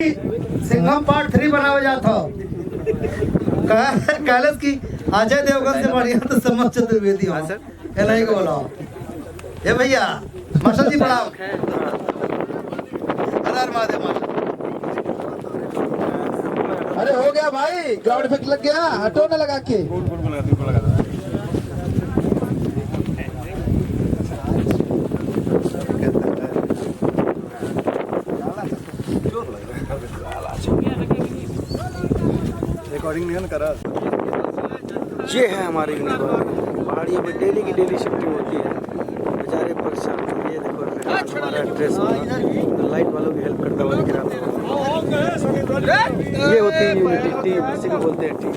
Singham part 3 बनावे जात हो कैलस की अजय देवगन से बढ़िया तो समझ चतुर्वेदी हो सर ये नहीं को बोलो ये भैया मास्टर जी प्रणाम हर महादेव मास्टर। अरे हो गया भाई, ग्राउंड इफेक्ट लग गया, हटो ना लगा के। रिकॉर्डिंग नहीं करा। ये है हमारी पहाड़ियों में डेली की डेली शिफ्टिंग होती है, बेचारे परेशान। ये देखो हमारा ड्रेस लाइट वालों की हेल्प करता हुआ दिख रहा है। ये होती है यूनिटी टीम, इसी को बोलते हैं टीम।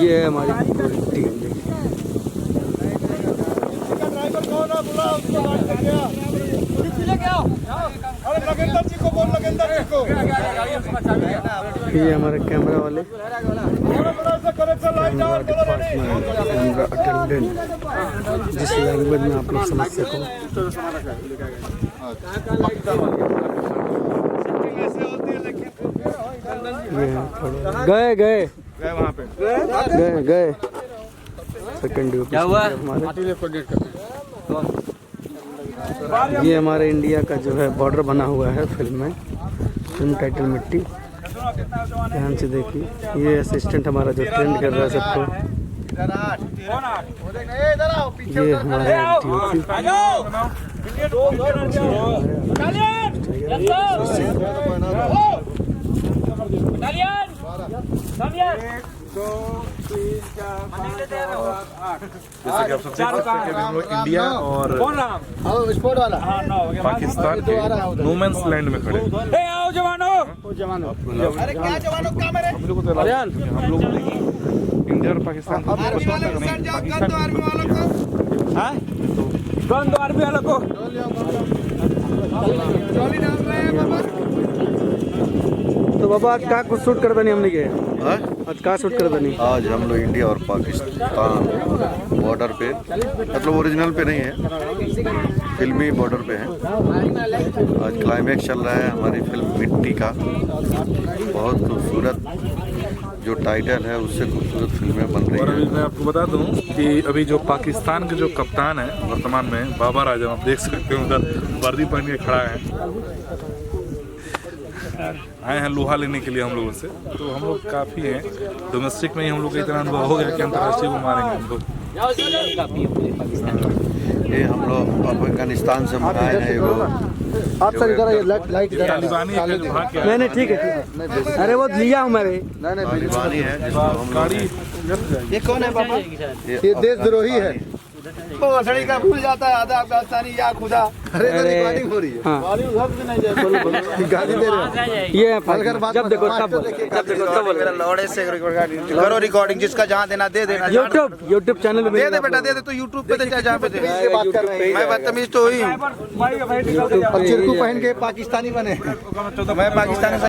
ये है हमारी पूरी टीम। ये हमारे कैमरा वाले, कैमरा अटेंडेंट, जिस लैंग्वेज में आप लोग समझ सको। गए गए वहाँ पे गए सेकंड क्या हुआ हमारे। ये हमारे इंडिया का जो है बॉर्डर बना हुआ है फिल्म में, फिल्म टाइटल मिट्टी। ध्यान से देखिए, ये असिस्टेंट हमारा जो ट्रेंड कर रहा है सबको। ये हमारा जैसे कि आप सब देख सकते हैं कि हम लोग इंडिया और पाकिस्तान के नो मैंस लैंड में खड़े। आओ जवानों, अरे क्या जवानों क्या मेरे हम लोग को इंडिया और पाकिस्तान को पता नहीं। आर्मी वालों को तो बाबा आज का कुछ शूट करता नहीं हमने के आज का शूट करता नहीं। आज हम लोग इंडिया और पाकिस्तान बॉर्डर पे, मतलब ओरिजिनल पे नहीं है, फिल्मी बॉर्डर पे है। आज क्लाइमैक्स चल रहा है हमारी फिल्म मिट्टी का। बहुत खूबसूरत जो टाइटल है उससे खूबसूरत फिल्में बन रही और अभी है। मैं आपको बता दूं कि अभी जो पाकिस्तान के जो कप्तान है वर्तमान में बाबर आजम, आप देख सकते हैं उधर वर्दी पहन के खड़ा है। आए हैं लोहा लेने के लिए हम लोगों से, तो हम लोग काफ़ी हैं। डोमेस्टिक में ही हम लोग का इतना अनुभव हो गया कि अंतर्राष्ट्रीय को मारेंगे हम लोग। ये हम लोग अफगानिस्तान से मंगाए हैं। आप सर इधर लाइट तालिबानी है जो भाग गया। नहीं ठीक है, अरे वो लिया हूँ मैं भी। तालिबानी है जिसको हम लोग गाड़ी ये कौन है पापा? ये देशद्रोही है। का भूल जाता है आधा अफगानिस्तानी या खुदा। अरे रिकॉर्डिंग हो रही है। हाँ गाली दे रहे हो। ये जब देखो मेरा लौड़े से करो रिकॉर्डिंग, जिसका जहाँ देना दे देना। यूट्यूब चैनल दे दे बेटा, दे दे। तो यूट्यूब पे दे, जहाँ पे दे। मैं बदतमीज तो हुई हूँ। और चिरकू पहन के पाकिस्तानी बने। मैं पाकिस्तानी